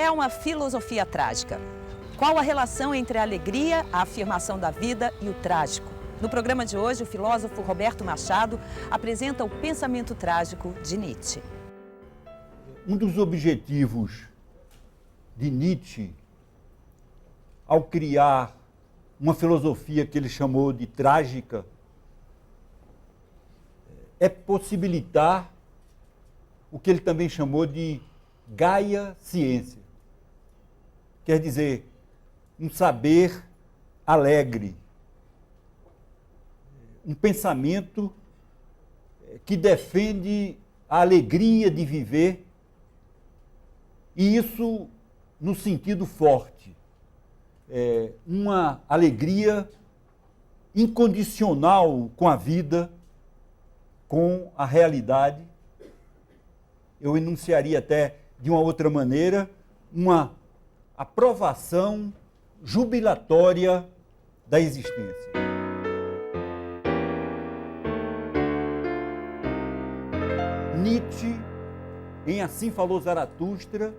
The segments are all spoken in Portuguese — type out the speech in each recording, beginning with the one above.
é uma filosofia trágica? Qual a relação entre a alegria, a afirmação da vida e o trágico? No programa de hoje, o filósofo Roberto Machado apresenta o pensamento trágico de Nietzsche. Um dos objetivos de Nietzsche, ao criar uma filosofia que ele chamou de trágica, é possibilitar o que ele também chamou de Gaia Ciência. Quer dizer, um saber alegre, um pensamento que defende a alegria de viver, e isso no sentido forte, uma alegria incondicional com a vida, com a realidade. Eu enunciaria até de uma outra maneira, uma aprovação jubilatória da existência. Nietzsche, em Assim Falou Zaratustra,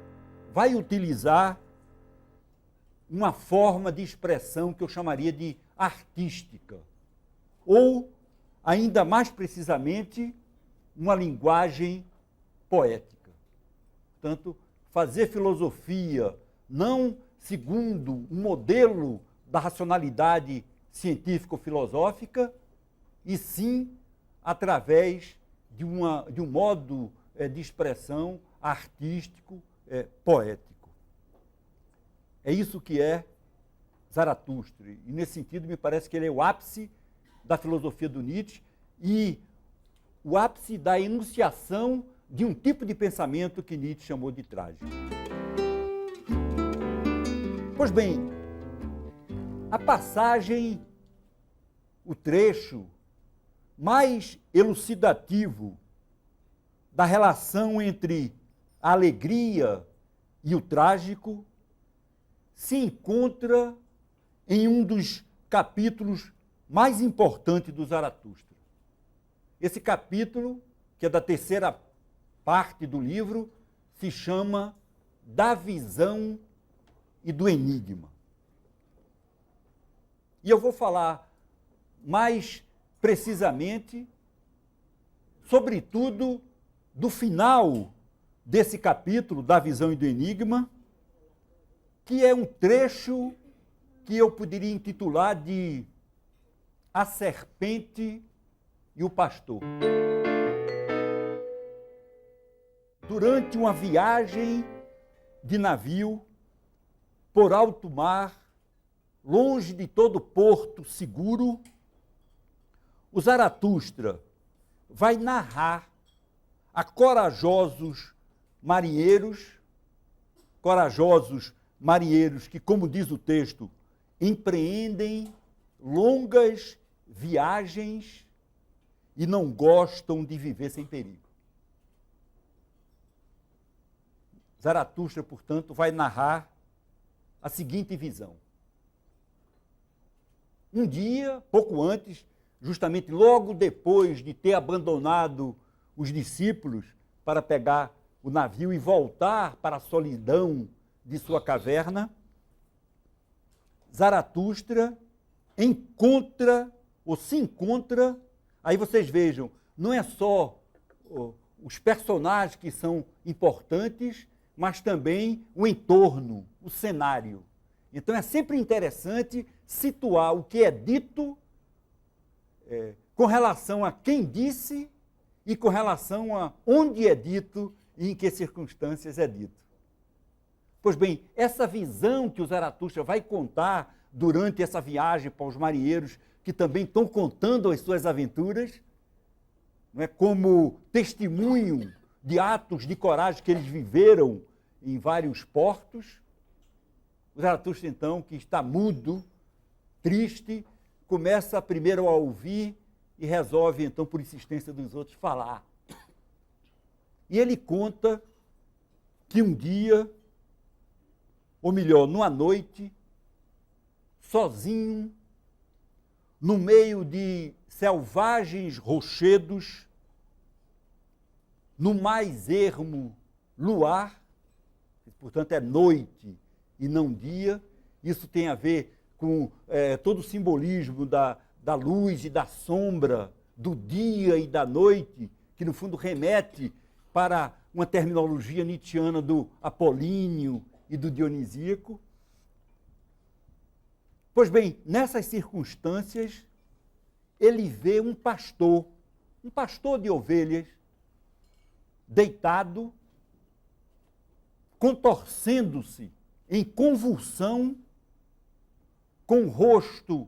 vai utilizar uma forma de expressão que eu chamaria de artística, ou, ainda mais precisamente, uma linguagem poética. Portanto, fazer filosofia não segundo um modelo da racionalidade científico-filosófica, e sim através de um modo de expressão artístico, poético. É isso que é Zaratustra. E, nesse sentido, me parece que ele é o ápice da filosofia do Nietzsche e o ápice da enunciação de um tipo de pensamento que Nietzsche chamou de trágico. Pois bem, a passagem, o trecho mais elucidativo da relação entre a alegria e o trágico se encontra em um dos capítulos mais importantes do Zaratustra. Esse capítulo, que é da terceira parte do livro, se chama Da Visão e do Enigma. E eu vou falar mais precisamente, sobretudo, do final desse capítulo, Da Visão e do Enigma, que é um trecho que eu poderia intitular de A Serpente e o Pastor. Durante uma viagem de navio por alto mar, longe de todo porto seguro, o Zaratustra vai narrar a corajosos marinheiros que, como diz o texto, empreendem longas viagens e não gostam de viver sem perigo. Zaratustra, portanto, vai narrar a seguinte visão. Um dia, pouco antes, justamente logo depois de ter abandonado os discípulos para pegar o navio e voltar para a solidão de sua caverna, Zaratustra se encontra, aí vocês vejam, não é só os personagens que são importantes, mas também o entorno, o cenário. Então é sempre interessante situar o que é dito com relação a quem disse e com relação a onde é dito e em que circunstâncias é dito. Pois bem, essa visão que o Zaratustra vai contar durante essa viagem para os marinheiros que também estão contando as suas aventuras, não é, como testemunho de atos de coragem que eles viveram em vários portos. O Zaratustra, então, que está mudo, triste, começa primeiro a ouvir e resolve, então, por insistência dos outros, falar. E ele conta que um dia, ou melhor, numa noite, sozinho, no meio de selvagens rochedos, no mais ermo luar, portanto é noite e não dia. Isso tem a ver com todo o simbolismo da luz e da sombra, do dia e da noite, que no fundo remete para uma terminologia nietzschiana do apolíneo e do dionisíaco. Pois bem, nessas circunstâncias, ele vê um pastor de ovelhas, deitado, contorcendo-se em convulsão, com o rosto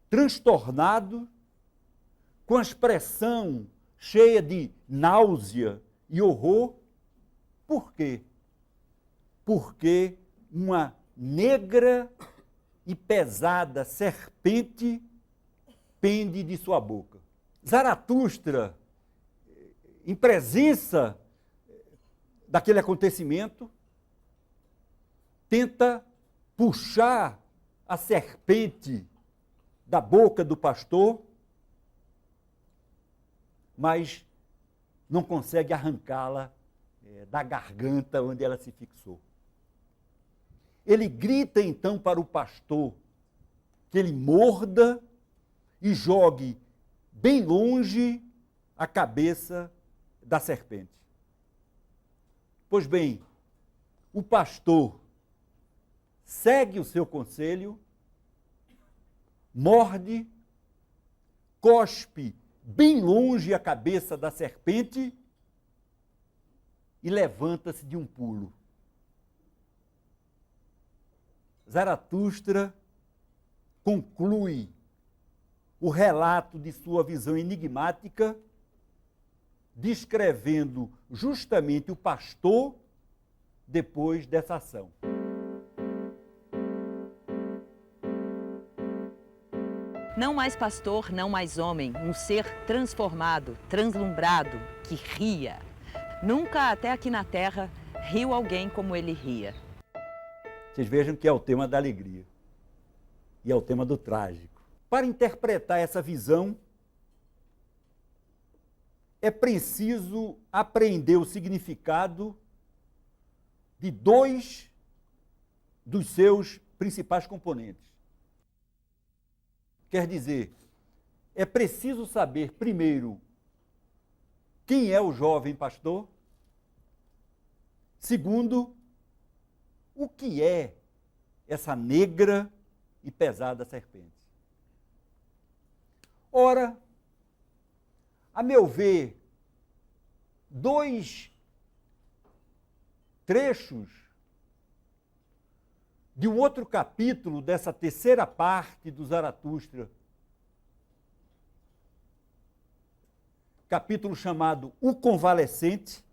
transtornado, com a expressão cheia de náusea e horror. Por quê? Porque uma negra e pesada serpente pende de sua boca. Zaratustra, em presença daquele acontecimento, tenta puxar a serpente da boca do pastor, mas não consegue arrancá-la da garganta onde ela se fixou. Ele grita então para o pastor que ele morda e jogue bem longe a cabeça da serpente. Pois bem, o pastor segue o seu conselho, morde, cospe bem longe a cabeça da serpente e levanta-se de um pulo. Zaratustra conclui o relato de sua visão enigmática, descrevendo justamente o pastor depois dessa ação. Não mais pastor, não mais homem, um ser transformado, translumbrado, que ria. Nunca até aqui na Terra riu alguém como ele ria. Vocês vejam que é o tema da alegria e é o tema do trágico. Para interpretar essa visão, é preciso aprender o significado de dois dos seus principais componentes. Quer dizer, é preciso saber, primeiro, quem é o jovem pastor. Segundo, o que é essa negra e pesada serpente. Ora, a meu ver, dois trechos de um outro capítulo dessa terceira parte do Zaratustra, capítulo chamado O Convalescente,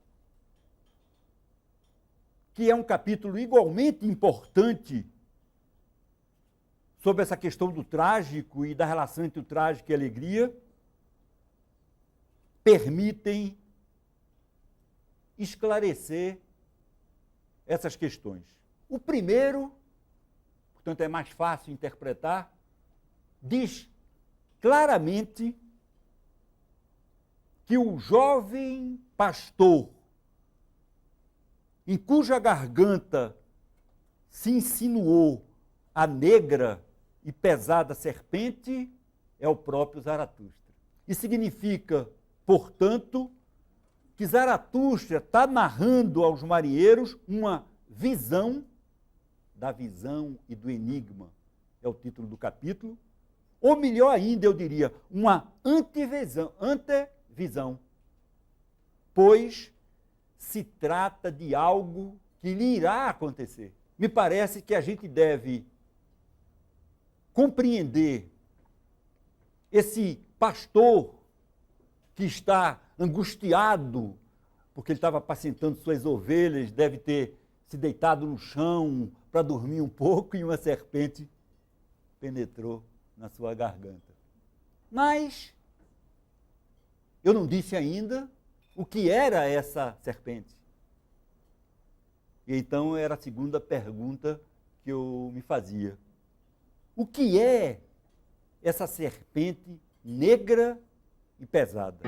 que é um capítulo igualmente importante sobre essa questão do trágico e da relação entre o trágico e a alegria, permitem esclarecer essas questões. O primeiro, portanto é mais fácil interpretar, diz claramente que o jovem pastor, em cuja garganta se insinuou a negra e pesada serpente, é o próprio Zaratustra. E significa, portanto, que Zaratustra está narrando aos marinheiros uma visão, da visão e do enigma, é o título do capítulo, ou melhor ainda, eu diria, uma antevisão, pois se trata de algo que lhe irá acontecer. Me parece que a gente deve compreender esse pastor que está angustiado, porque ele estava apacentando suas ovelhas, deve ter se deitado no chão para dormir um pouco e uma serpente penetrou na sua garganta. Mas eu não disse ainda o que era essa serpente. E então era a segunda pergunta que eu me fazia. O que é essa serpente negra e pesada?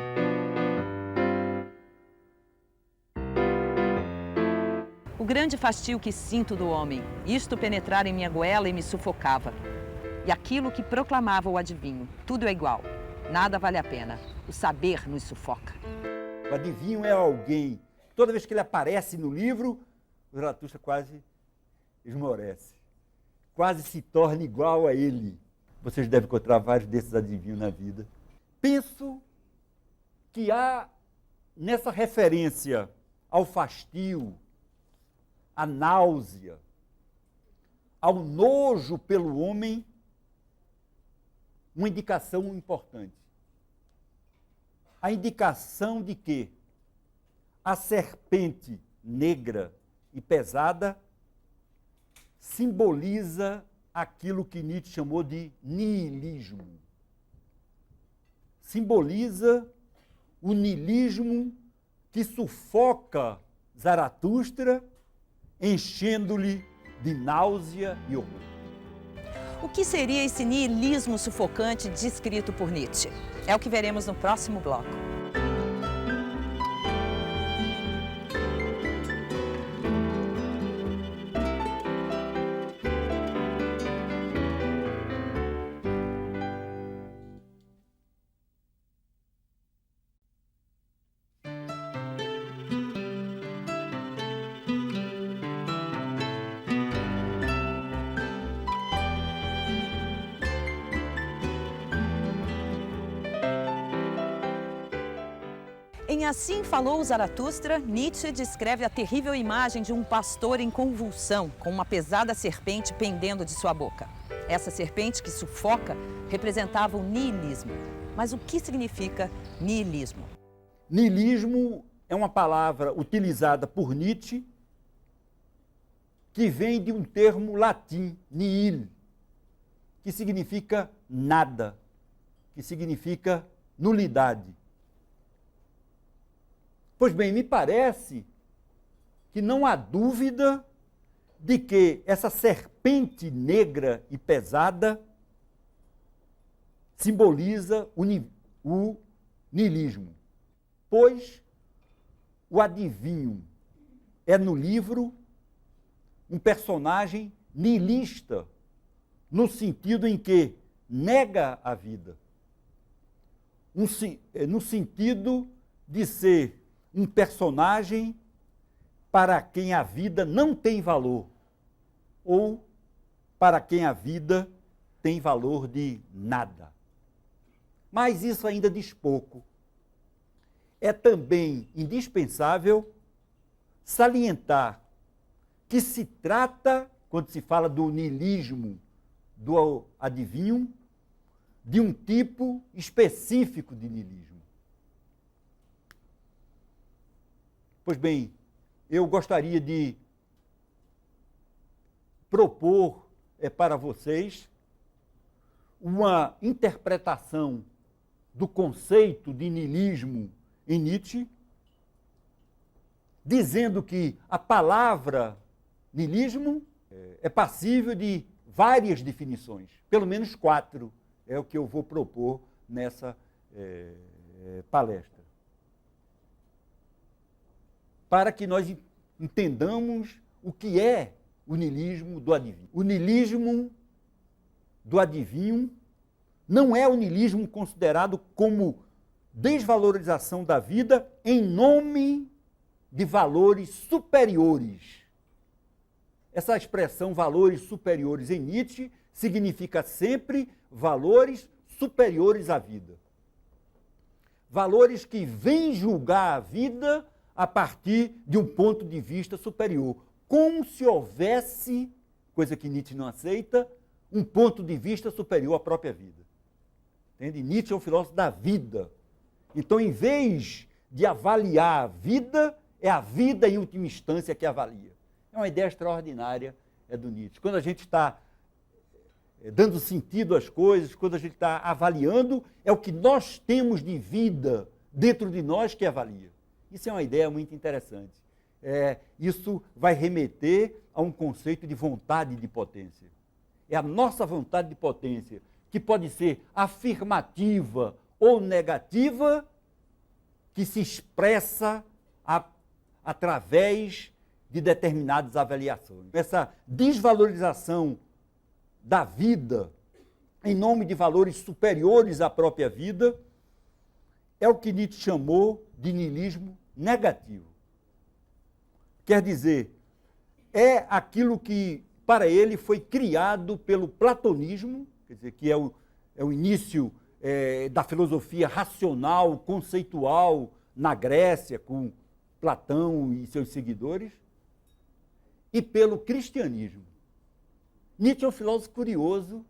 O grande fastio que sinto do homem, isto penetrar em minha goela e me sufocava. E aquilo que proclamava o adivinho, tudo é igual, nada vale a pena, o saber nos sufoca. O adivinho é alguém, toda vez que ele aparece no livro, o Zaratustra quase esmorece, quase se torna igual a ele. Vocês devem encontrar vários desses adivinhos na vida. Penso que há nessa referência ao fastio, à náusea, ao nojo pelo homem, uma indicação importante. A indicação de que a serpente negra e pesada simboliza aquilo que Nietzsche chamou de niilismo. Simboliza o niilismo que sufoca Zaratustra, enchendo-lhe de náusea e horror. O que seria esse niilismo sufocante descrito por Nietzsche? É o que veremos no próximo bloco. Em Assim Falou Zaratustra, Nietzsche descreve a terrível imagem de um pastor em convulsão, com uma pesada serpente pendendo de sua boca. Essa serpente que sufoca representava o niilismo. Mas o que significa niilismo? Niilismo é uma palavra utilizada por Nietzsche que vem de um termo latim, nihil, que significa nada, que significa nulidade. Pois bem, me parece que não há dúvida de que essa serpente negra e pesada simboliza o niilismo. Pois o adivinho é no livro um personagem niilista, no sentido em que nega a vida, no sentido de ser um personagem para quem a vida não tem valor, ou para quem a vida tem valor de nada. Mas isso ainda diz pouco. É também indispensável salientar que se trata, quando se fala do niilismo do adivinho, de um tipo específico de niilismo. Pois bem, eu gostaria de propor para vocês uma interpretação do conceito de niilismo em Nietzsche, dizendo que a palavra niilismo é passível de várias definições, pelo menos 4 é o que eu vou propor nessa palestra, para que nós entendamos o que é o niilismo do adivinho. O niilismo do adivinho não é o niilismo considerado como desvalorização da vida em nome de valores superiores. Essa expressão valores superiores em Nietzsche significa sempre valores superiores à vida. Valores que vêm julgar a vida a partir de um ponto de vista superior, como se houvesse, coisa que Nietzsche não aceita, um ponto de vista superior à própria vida. Entende? Nietzsche é um filósofo da vida. Então, em vez de avaliar a vida, é a vida em última instância que avalia. É uma ideia extraordinária do Nietzsche. Quando a gente está dando sentido às coisas, quando a gente está avaliando, é o que nós temos de vida dentro de nós que avalia. Isso é uma ideia muito interessante. Isso vai remeter a um conceito de vontade de potência. É a nossa vontade de potência, que pode ser afirmativa ou negativa, que se expressa através de determinadas avaliações. Essa desvalorização da vida em nome de valores superiores à própria vida é o que Nietzsche chamou de niilismo negativo. Quer dizer, é aquilo que, para ele, foi criado pelo platonismo, quer dizer, que é o início da filosofia racional, conceitual, na Grécia, com Platão e seus seguidores, e pelo cristianismo. Nietzsche é um filósofo curioso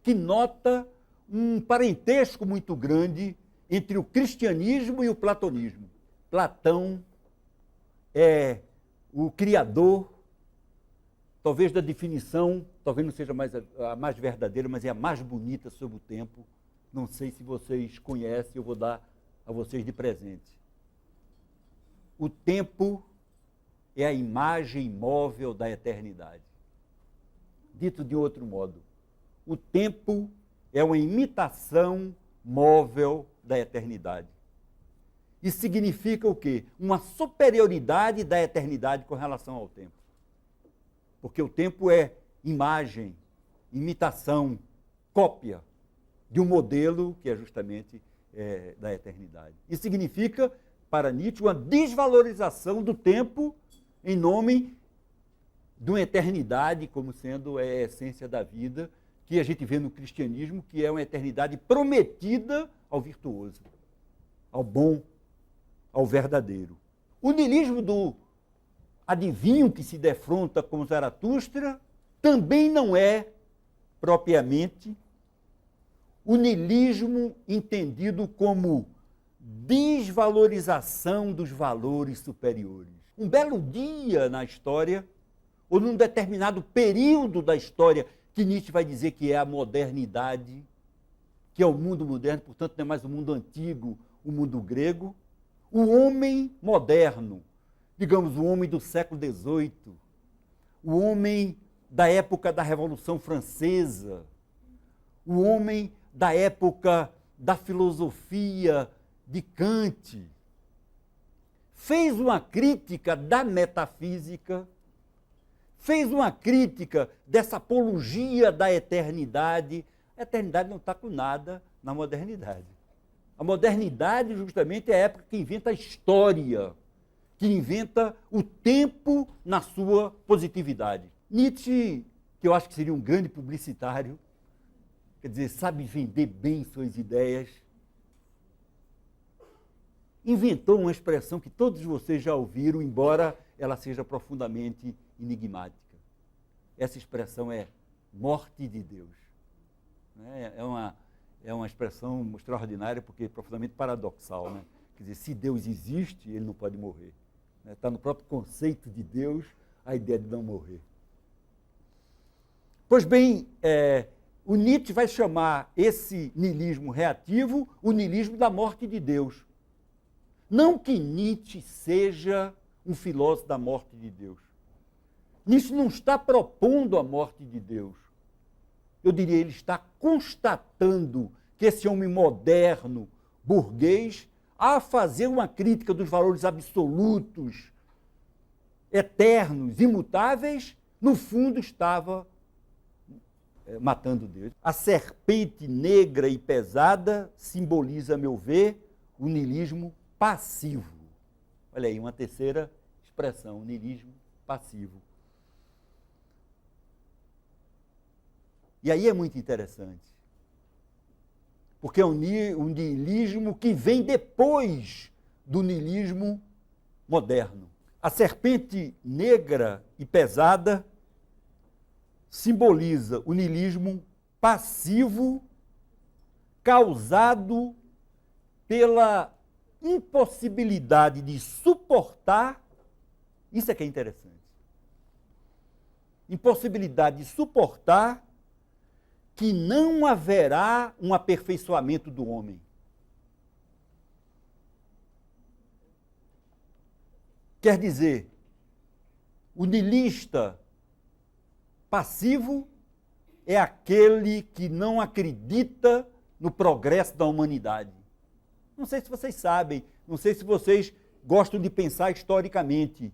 que nota um parentesco muito grande entre o cristianismo e o platonismo. Platão é o criador, talvez da definição, talvez não seja a mais verdadeira, mas é a mais bonita sobre o tempo. Não sei se vocês conhecem, eu vou dar a vocês de presente. O tempo é a imagem móvel da eternidade. Dito de outro modo, o tempo é uma imitação móvel da eternidade. Isso significa o quê? Uma superioridade da eternidade com relação ao tempo. Porque o tempo é imagem, imitação, cópia de um modelo que é justamente da eternidade. Isso significa, para Nietzsche, uma desvalorização do tempo em nome de uma eternidade como sendo a essência da vida, que a gente vê no cristianismo, que é uma eternidade prometida ao virtuoso, ao bom, ao verdadeiro. O niilismo do adivinho que se defronta com Zaratustra também não é propriamente o niilismo entendido como desvalorização dos valores superiores. Um belo dia na história, ou num determinado período da história, que Nietzsche vai dizer que é a modernidade, que é o mundo moderno, portanto não é mais o mundo antigo, o mundo grego, o homem moderno, digamos, o homem do século XVIII, o homem da época da Revolução Francesa, o homem da época da filosofia de Kant, fez uma crítica da metafísica, fez uma crítica dessa apologia da eternidade. A eternidade não está com nada na modernidade. A modernidade, justamente, é a época que inventa a história, que inventa o tempo na sua positividade. Nietzsche, que eu acho que seria um grande publicitário, quer dizer, sabe vender bem suas ideias, inventou uma expressão que todos vocês já ouviram, embora ela seja profundamente enigmática. Essa expressão é morte de Deus. É uma expressão extraordinária porque é profundamente paradoxal. Né? Quer dizer, se Deus existe, ele não pode morrer. Está no próprio conceito de Deus a ideia de não morrer. Pois bem, o Nietzsche vai chamar esse niilismo reativo o niilismo da morte de Deus. Não que Nietzsche seja um filósofo da morte de Deus. Nietzsche não está propondo a morte de Deus. Eu diria, ele está constatando que esse homem moderno, burguês, a fazer uma crítica dos valores absolutos, eternos, imutáveis, no fundo estava matando Deus. A serpente negra e pesada simboliza, a meu ver, o niilismo passivo. Olha aí, uma terceira expressão, o niilismo passivo. E aí é muito interessante, porque é um niilismo que vem depois do niilismo moderno. A serpente negra e pesada simboliza o niilismo passivo causado pela impossibilidade de suportar, isso é que é interessante, impossibilidade de suportar que não haverá um aperfeiçoamento do homem. Quer dizer, o niilista passivo é aquele que não acredita no progresso da humanidade. Não sei se vocês sabem, não sei se vocês gostam de pensar historicamente.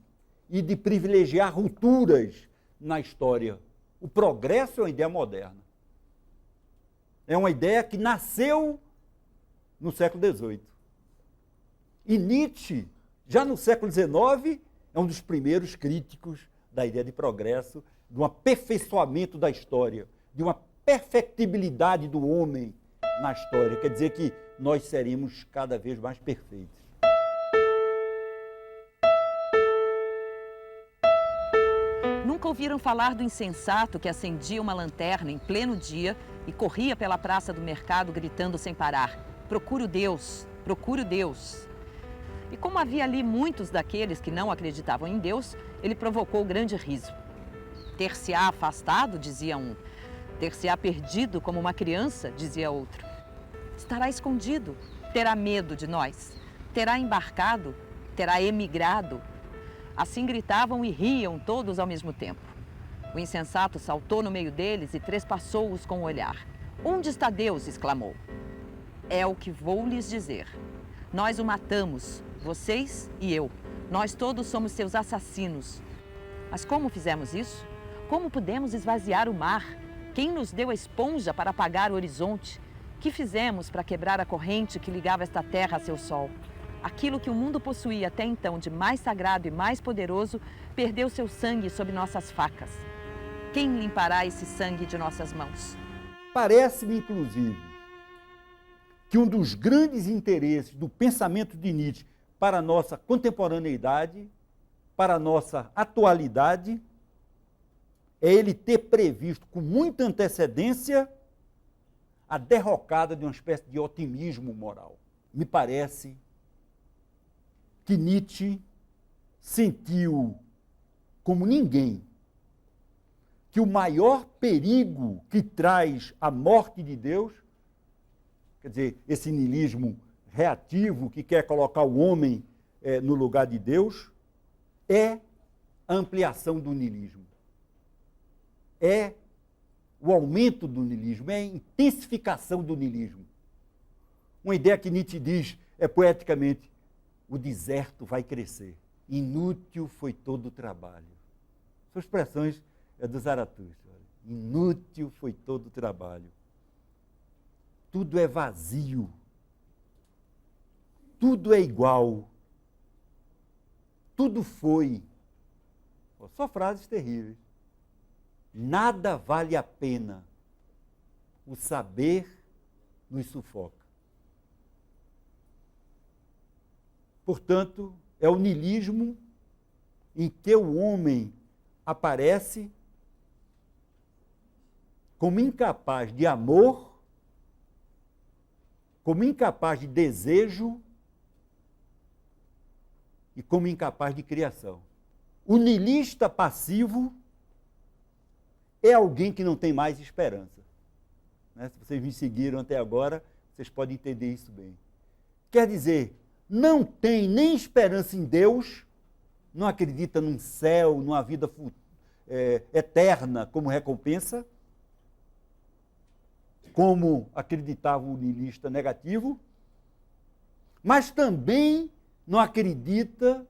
e de privilegiar rupturas na história. O progresso é uma ideia moderna. É uma ideia que nasceu no século XVIII. E Nietzsche, já no século XIX, é um dos primeiros críticos da ideia de progresso, de um aperfeiçoamento da história, de uma perfectibilidade do homem na história. Quer dizer que nós seremos cada vez mais perfeitos. Nunca ouviram falar do insensato que acendia uma lanterna em pleno dia e corria pela praça do mercado gritando sem parar: "Procure o Deus, procure o Deus". E como havia ali muitos daqueles que não acreditavam em Deus, ele provocou grande riso. "Ter-se-á afastado", dizia um. "Ter-se-á perdido como uma criança", dizia outro. "Estará escondido, terá medo de nós, terá embarcado, terá emigrado". Assim gritavam e riam todos ao mesmo tempo. O insensato saltou no meio deles e trespassou-os com o olhar. "Onde está Deus?", exclamou. "É o que vou lhes dizer. Nós o matamos, vocês e eu. Nós todos somos seus assassinos. Mas como fizemos isso? Como pudemos esvaziar o mar? Quem nos deu a esponja para apagar o horizonte? Que fizemos para quebrar a corrente que ligava esta terra a seu sol? Aquilo que o mundo possuía até então de mais sagrado e mais poderoso perdeu seu sangue sob nossas facas. Quem limpará esse sangue de nossas mãos?" Parece-me, inclusive, que um dos grandes interesses do pensamento de Nietzsche para a nossa contemporaneidade, para a nossa atualidade, é ele ter previsto com muita antecedência a derrocada de uma espécie de otimismo moral. Me parece que Nietzsche sentiu, como ninguém, que o maior perigo que traz a morte de Deus, quer dizer, esse niilismo reativo que quer colocar o homem no lugar de Deus, é a ampliação do niilismo. É o aumento do niilismo, é a intensificação do niilismo. Uma ideia que Nietzsche diz poeticamente: o deserto vai crescer, inútil foi todo o trabalho. São expressões do Zaratustra. Inútil foi todo o trabalho. Tudo é vazio. Tudo é igual. Tudo foi. Só frases terríveis. Nada vale a pena. O saber nos sufoca. Portanto, é o niilismo em que o homem aparece como incapaz de amor, como incapaz de desejo e como incapaz de criação. O niilista passivo é alguém que não tem mais esperança. Se vocês me seguiram até agora, vocês podem entender isso bem. Quer dizer, não tem nem esperança em Deus, não acredita num céu, numa vida eterna como recompensa, como acreditava o niilista negativo, mas também não acredita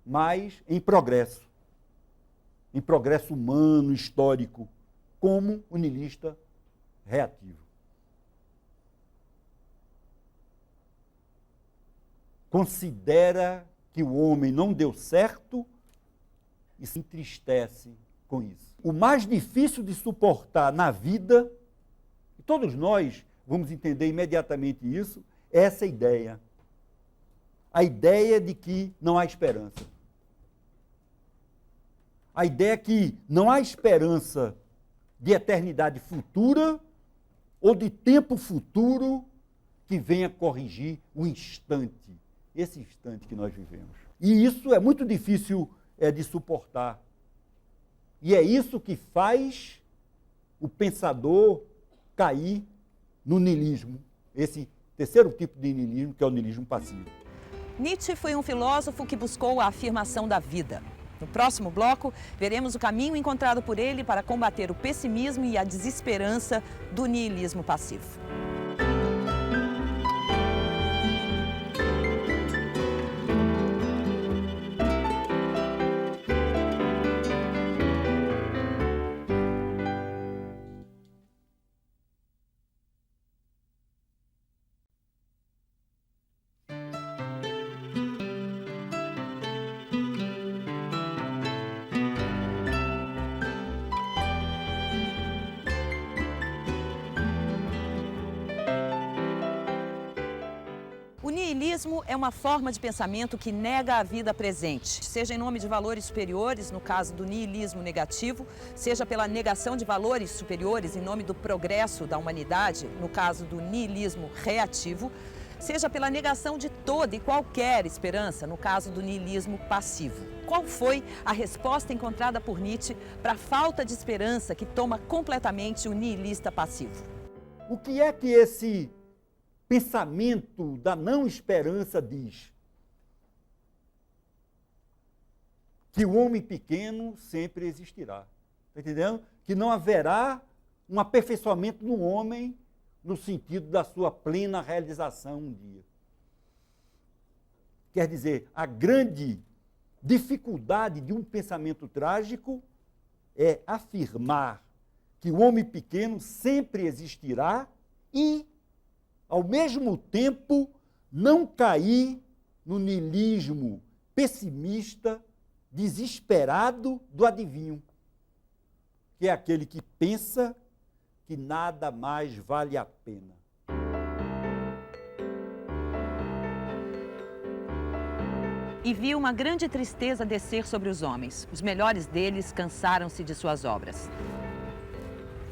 mais em progresso humano, histórico, como o niilista reativo. Considera que o homem não deu certo e se entristece com isso. O mais difícil de suportar na vida, e todos nós vamos entender imediatamente isso, é essa ideia. A ideia de que não há esperança. A ideia que não há esperança de eternidade futura ou de tempo futuro que venha corrigir o instante, esse instante que nós vivemos. E isso é muito difícil de suportar. E é isso que faz o pensador cair no niilismo, esse terceiro tipo de niilismo, que é o niilismo passivo. Nietzsche foi um filósofo que buscou a afirmação da vida. No próximo bloco, veremos o caminho encontrado por ele para combater o pessimismo e a desesperança do niilismo passivo. O niilismo é uma forma de pensamento que nega a vida presente, seja em nome de valores superiores, no caso do niilismo negativo, seja pela negação de valores superiores em nome do progresso da humanidade, no caso do niilismo reativo, seja pela negação de toda e qualquer esperança, no caso do niilismo passivo. Qual foi a resposta encontrada por Nietzsche para a falta de esperança que toma completamente o niilista passivo? O que é que esse pensamento da não esperança diz? Que o homem pequeno sempre existirá. Está entendendo? Que não haverá um aperfeiçoamento do homem no sentido da sua plena realização um dia. Quer dizer, a grande dificuldade de um pensamento trágico é afirmar que o homem pequeno sempre existirá e, ao mesmo tempo, não cair no niilismo pessimista, desesperado do adivinho, que é aquele que pensa que nada mais vale a pena. E viu uma grande tristeza descer sobre os homens. Os melhores deles cansaram-se de suas obras.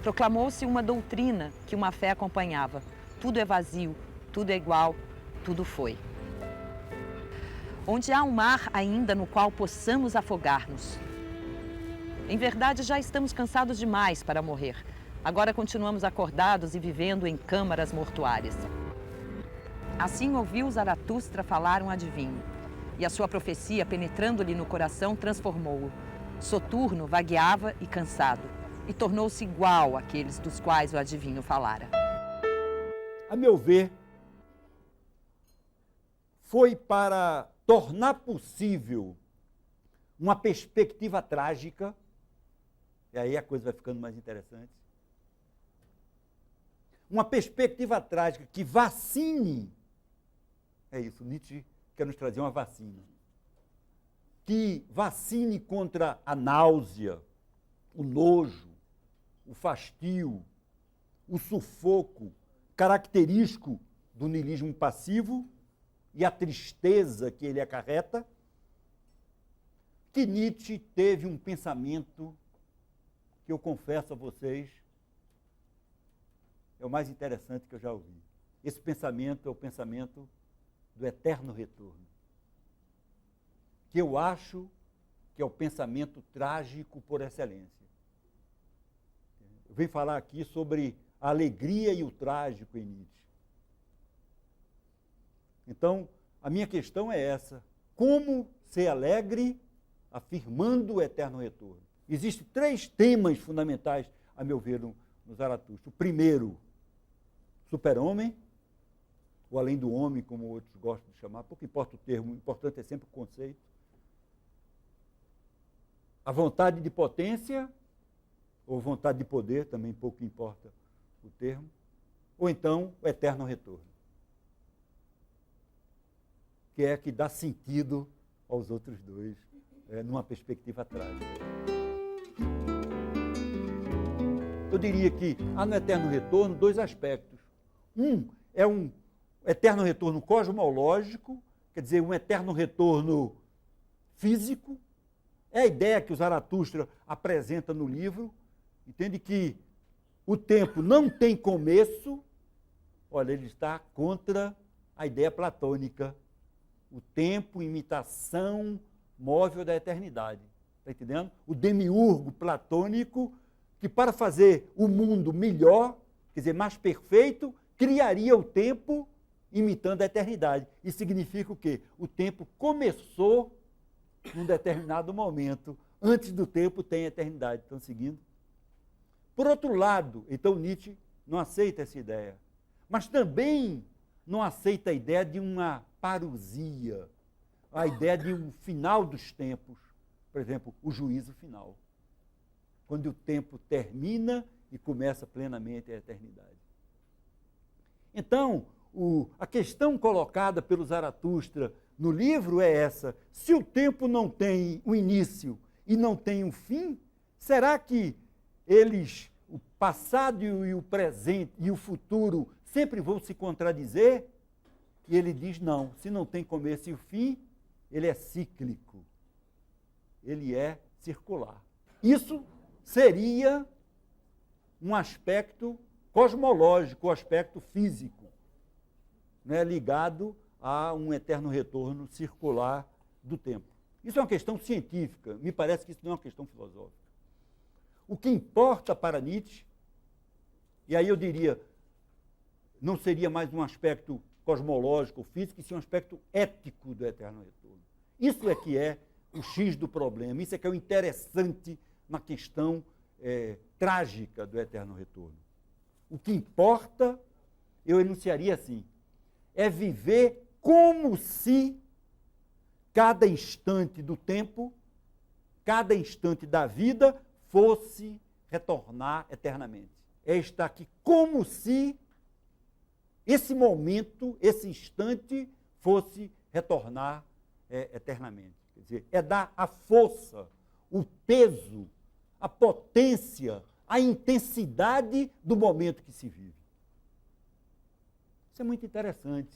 Proclamou-se uma doutrina que uma fé acompanhava. Tudo é vazio, tudo é igual, tudo foi. Onde há um mar ainda no qual possamos afogar-nos. Em verdade, já estamos cansados demais para morrer. Agora continuamos acordados e vivendo em câmaras mortuárias. Assim ouviu Zaratustra falar um adivinho. E a sua profecia, penetrando-lhe no coração, transformou-o. Soturno vagueava e cansado, e tornou-se igual àqueles dos quais o adivinho falara. A meu ver, foi para tornar possível uma perspectiva trágica, e aí a coisa vai ficando mais interessante, uma perspectiva trágica que vacine, é isso, Nietzsche quer nos trazer uma vacina, que vacine contra a náusea, o nojo, o fastio, o sufoco característico do niilismo passivo e a tristeza que ele acarreta, que Nietzsche teve um pensamento que eu confesso a vocês é o mais interessante que eu já ouvi. Esse pensamento é o pensamento do eterno retorno, que eu acho que é o pensamento trágico por excelência. Eu venho falar aqui sobre a alegria e o trágico em Nietzsche. Então, a minha questão é essa: como ser alegre afirmando o eterno retorno? Existem 3 temas fundamentais, a meu ver, no Zaratustra. O primeiro, super-homem, ou além do homem, como outros gostam de chamar, pouco importa o termo, o importante é sempre o conceito. A vontade de potência, ou vontade de poder, também pouco importa o termo, ou então o eterno retorno, que é que dá sentido aos outros dois, numa perspectiva trágica. Eu diria que há no eterno retorno 2 aspectos. Um é um eterno retorno cosmológico, quer dizer, um eterno retorno físico. É a ideia que o Zaratustra apresenta no livro. Entende que o tempo não tem começo. Olha, ele está contra a ideia platônica. O tempo, imitação móvel da eternidade. Está entendendo? O demiurgo platônico, que para fazer o mundo melhor, quer dizer, mais perfeito, criaria o tempo imitando a eternidade. Isso significa o quê? O tempo começou num determinado momento. Antes do tempo tem a eternidade. Estão seguindo? Por outro lado, então Nietzsche não aceita essa ideia. Mas também não aceita a ideia de uma parousia, a ideia de um final dos tempos. Por exemplo, o juízo final. Quando o tempo termina e começa plenamente a eternidade. Então, a questão colocada pelo Zaratustra no livro é essa: se o tempo não tem um início e não tem um fim, será que eles, o passado e o presente e o futuro, sempre vão se contradizer? E ele diz, não, se não tem começo e fim, ele é cíclico. Ele é circular. Isso seria um aspecto cosmológico, um aspecto físico, né, ligado a um eterno retorno circular do tempo. Isso é uma questão científica, me parece que isso não é uma questão filosófica. O que importa para Nietzsche, e aí eu diria, não seria mais um aspecto cosmológico, físico, e sim um aspecto ético do eterno retorno. Isso é que é o X do problema, isso é que é o interessante na questão trágica do eterno retorno. O que importa, eu enunciaria assim, é viver como se cada instante do tempo, cada instante da vida fosse retornar eternamente. É estar aqui como se esse momento, esse instante, fosse retornar eternamente. Quer dizer, é dar a força, o peso, a potência, a intensidade do momento que se vive. Isso é muito interessante,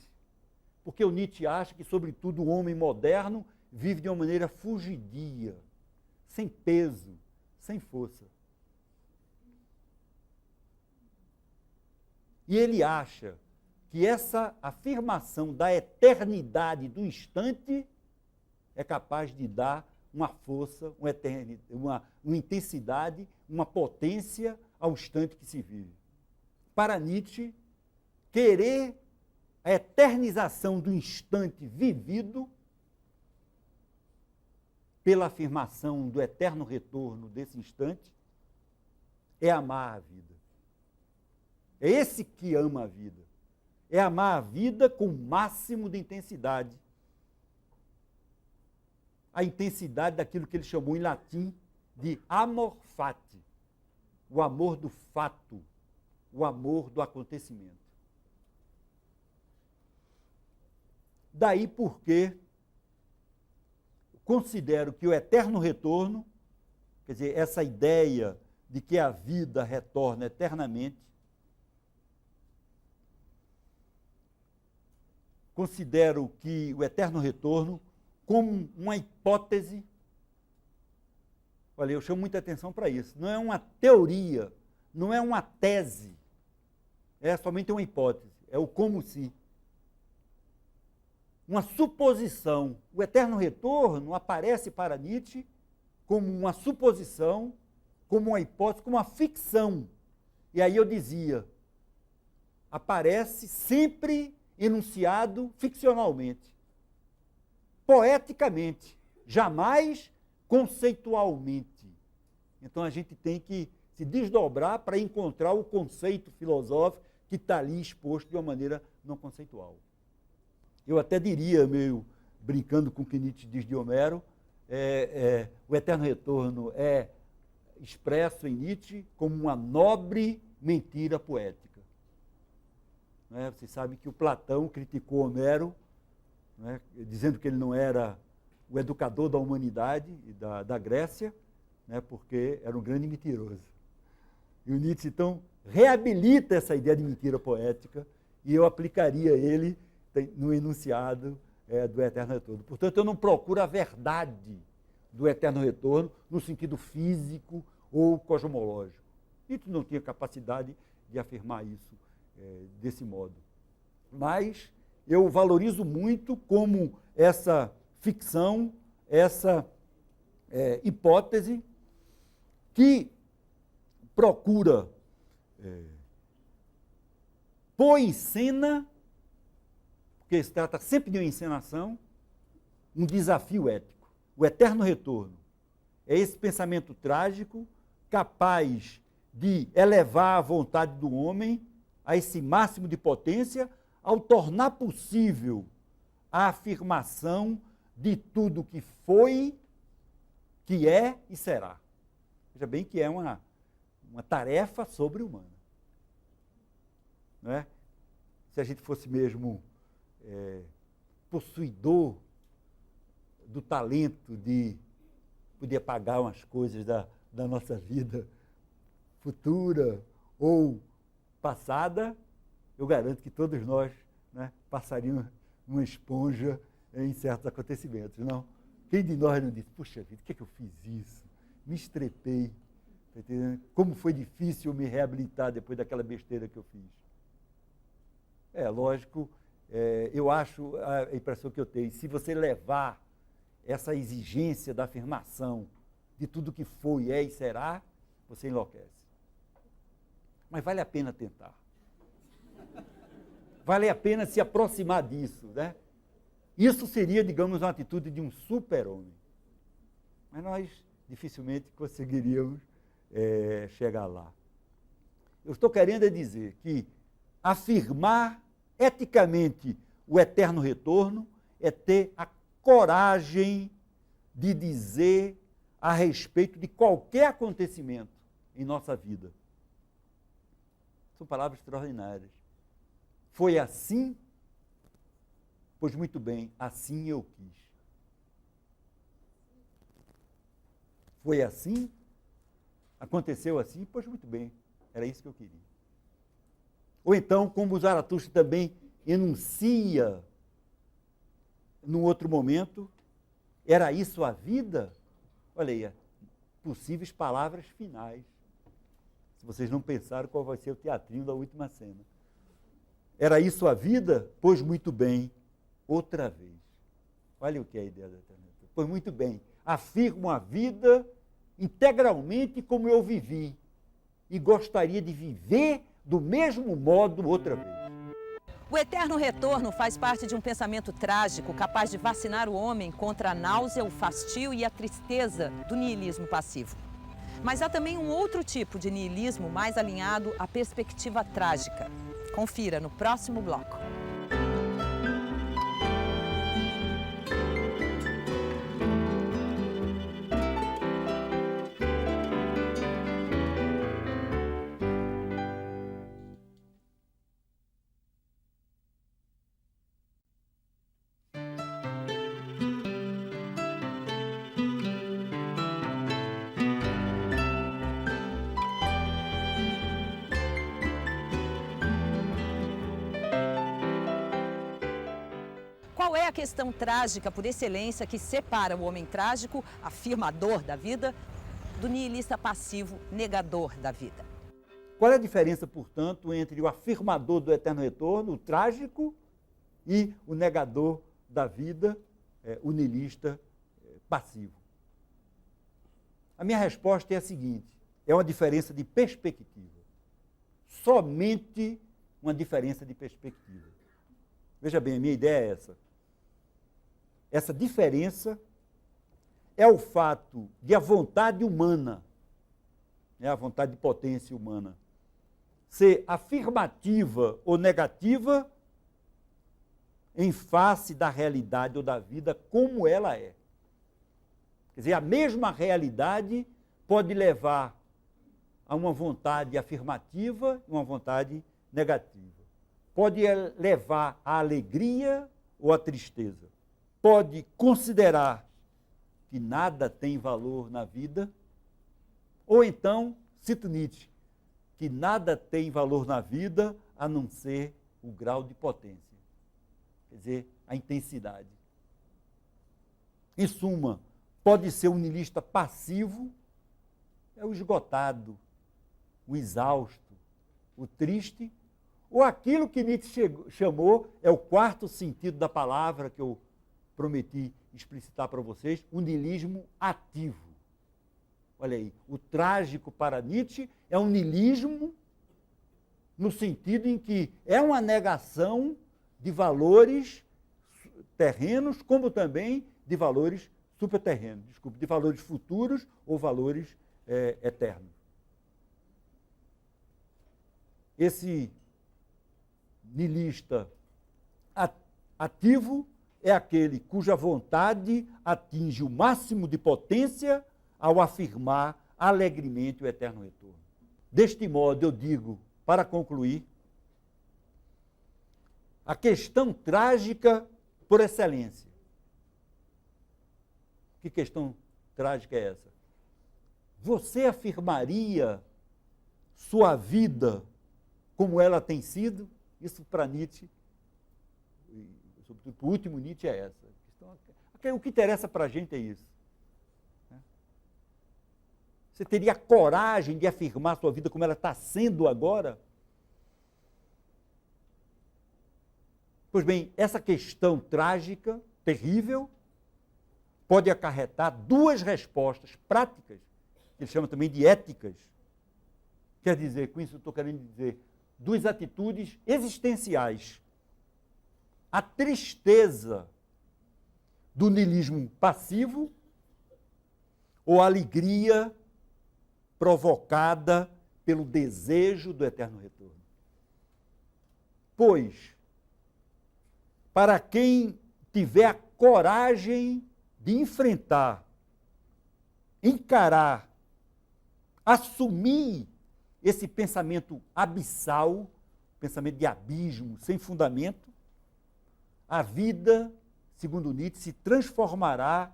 porque o Nietzsche acha que, sobretudo, o homem moderno vive de uma maneira fugidia, sem peso, sem força. E ele acha que essa afirmação da eternidade do instante é capaz de dar uma força, uma intensidade, uma potência ao instante que se vive. Para Nietzsche, querer a eternização do instante vivido pela afirmação do eterno retorno desse instante é amar a vida. É esse que ama a vida. É amar a vida com o máximo de intensidade. A intensidade daquilo que ele chamou em latim de amor fati, o amor do fato, o amor do acontecimento. Daí porque considero que o eterno retorno, quer dizer, essa ideia de que a vida retorna eternamente, considero que o eterno retorno como uma hipótese, olha, eu chamo muita atenção para isso, não é uma teoria, não é uma tese, é somente uma hipótese, é o como se. Uma suposição. O eterno retorno aparece para Nietzsche como uma suposição, como uma hipótese, como uma ficção. E aí eu dizia, aparece sempre enunciado ficcionalmente, poeticamente, jamais conceitualmente. Então a gente tem que se desdobrar para encontrar o conceito filosófico que está ali exposto de uma maneira não conceitual. Eu até diria, meio brincando com o que Nietzsche diz de Homero, o eterno retorno é expresso em Nietzsche como uma nobre mentira poética. Né? Você sabe que o Platão criticou Homero, né, dizendo que ele não era o educador da humanidade e da Grécia, né, porque era um grande mentiroso. E o Nietzsche, então, reabilita essa ideia de mentira poética e eu aplicaria ele no enunciado do eterno retorno. Portanto, eu não procuro a verdade do eterno retorno no sentido físico ou cosmológico. Nietzsche não tinha capacidade de afirmar isso desse modo. Mas eu valorizo muito como essa ficção, essa hipótese que procura pôr em cena, porque se trata sempre de uma encenação, um desafio ético. O eterno retorno é esse pensamento trágico capaz de elevar a vontade do homem a esse máximo de potência ao tornar possível a afirmação de tudo que foi, que é e será. Veja bem que é uma tarefa sobre-humana. Não é? Se a gente fosse mesmo possuidor do talento de poder pagar umas coisas da nossa vida futura ou passada, eu garanto que todos nós, né, passaríamos uma esponja em certos acontecimentos, não? Quem de nós não disse, puxa vida, por que eu fiz isso? Me estrepei. Tá entendendo? Como foi difícil me reabilitar depois daquela besteira que eu fiz. Lógico, eu acho, a impressão que eu tenho, se você levar essa exigência da afirmação de tudo que foi, é e será, você enlouquece. Mas vale a pena tentar. Vale a pena se aproximar disso, né? Isso seria, digamos, uma atitude de um super-homem. Mas nós dificilmente conseguiríamos chegar lá. Eu estou querendo dizer que afirmar eticamente o eterno retorno é ter a coragem de dizer a respeito de qualquer acontecimento em nossa vida. São palavras extraordinárias. Foi assim? Pois muito bem, assim eu quis. Foi assim? Aconteceu assim? Pois muito bem, era isso que eu queria. Ou então, como Zaratustra também enuncia num outro momento, era isso a vida? Olha aí, possíveis palavras finais. Se vocês não pensaram qual vai ser o teatrinho da última cena. Era isso a vida? Pois muito bem, outra vez. Olha o que é a ideia da eternidade. Pois muito bem, afirmo a vida integralmente como eu vivi e gostaria de viver do mesmo modo outra vez. O eterno retorno faz parte de um pensamento trágico capaz de vacinar o homem contra a náusea, o fastio e a tristeza do niilismo passivo. Mas há também um outro tipo de niilismo mais alinhado à perspectiva trágica. Confira no próximo bloco. Qual é a questão trágica por excelência que separa o homem trágico, afirmador da vida, do nihilista passivo, negador da vida? Qual é a diferença, portanto, entre o afirmador do eterno retorno, o trágico, e o negador da vida, o nihilista passivo? A minha resposta é a seguinte: é uma diferença de perspectiva. Somente uma diferença de perspectiva. Veja bem, a minha ideia é essa. Essa diferença é o fato de a vontade humana, a vontade de potência humana, ser afirmativa ou negativa em face da realidade ou da vida como ela é. Quer dizer, a mesma realidade pode levar a uma vontade afirmativa e uma vontade negativa. Pode levar à alegria ou à tristeza. Pode considerar que nada tem valor na vida, ou então, cito Nietzsche, que nada tem valor na vida a não ser o grau de potência, quer dizer, a intensidade. Em suma, pode ser um nihilista passivo, é o esgotado, o exausto, o triste, ou aquilo que Nietzsche chamou, é o quarto sentido da palavra que eu prometi explicitar para vocês, o niilismo ativo. Olha aí, o trágico para Nietzsche é um niilismo no sentido em que é uma negação de valores terrenos, como também de valores superterrenos, de valores futuros ou valores eternos. Esse nihilista ativo é aquele cuja vontade atinge o máximo de potência ao afirmar alegremente o eterno retorno. Deste modo, eu digo, para concluir, a questão trágica por excelência. Que questão trágica é essa? Você afirmaria sua vida como ela tem sido? Isso para Nietzsche, sobretudo para o último Nietzsche, é essa. O que interessa para a gente é isso. Você teria coragem de afirmar a sua vida como ela está sendo agora? Pois bem, essa questão trágica, terrível, pode acarretar duas respostas práticas, que ele chama também de éticas. Quer dizer, com isso eu estou querendo dizer, duas atitudes existenciais. A tristeza do niilismo passivo ou a alegria provocada pelo desejo do eterno retorno. Pois, para quem tiver a coragem de enfrentar, encarar, assumir esse pensamento abissal, pensamento de abismo, sem fundamento, a vida, segundo Nietzsche, se transformará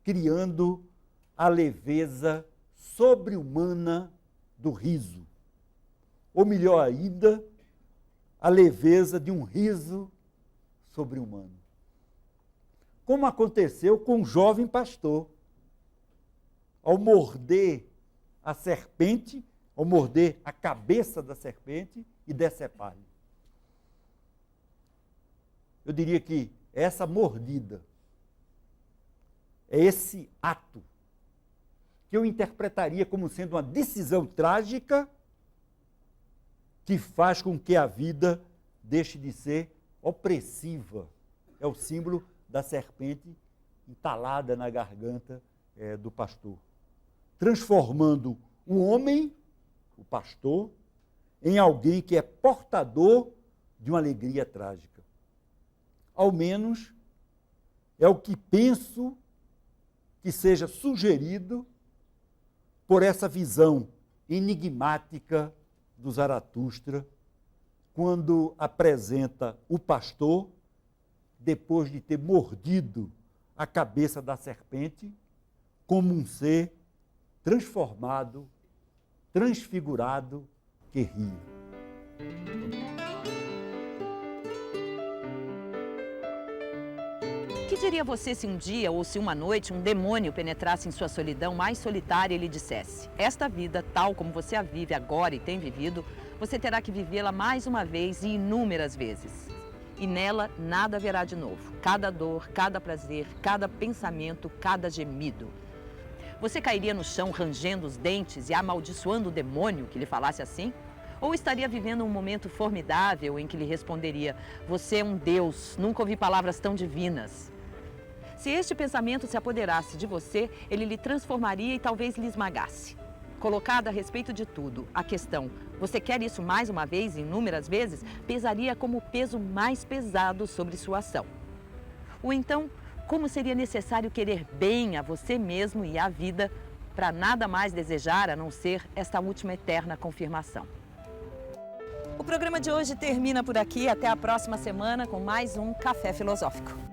criando a leveza sobre-humana do riso. Ou melhor ainda, a leveza de um riso sobre-humano. Como aconteceu com o jovem pastor. Ao morder a serpente, ao morder a cabeça da serpente e decepar-lhe. Eu diria que essa mordida, é esse ato, que eu interpretaria como sendo uma decisão trágica que faz com que a vida deixe de ser opressiva. É o símbolo da serpente entalada na garganta do pastor. Transformando o homem, o pastor, em alguém que é portador de uma alegria trágica. Ao menos é o que penso que seja sugerido por essa visão enigmática do Zaratustra, quando apresenta o pastor, depois de ter mordido a cabeça da serpente, como um ser transformado, transfigurado, que ri. O que diria você se um dia ou se uma noite um demônio penetrasse em sua solidão mais solitária e lhe dissesse: esta vida, tal como você a vive agora e tem vivido, você terá que vivê-la mais uma vez e inúmeras vezes. E nela nada haverá de novo. Cada dor, cada prazer, cada pensamento, cada gemido. Você cairia no chão rangendo os dentes e amaldiçoando o demônio que lhe falasse assim? Ou estaria vivendo um momento formidável em que lhe responderia: você é um Deus, nunca ouvi palavras tão divinas? Se este pensamento se apoderasse de você, ele lhe transformaria e talvez lhe esmagasse. Colocada a respeito de tudo, a questão: você quer isso mais uma vez, inúmeras vezes, pesaria como o peso mais pesado sobre sua ação. Ou então, como seria necessário querer bem a você mesmo e à vida para nada mais desejar a não ser esta última eterna confirmação. O programa de hoje termina por aqui. Até a próxima semana com mais um Café Filosófico.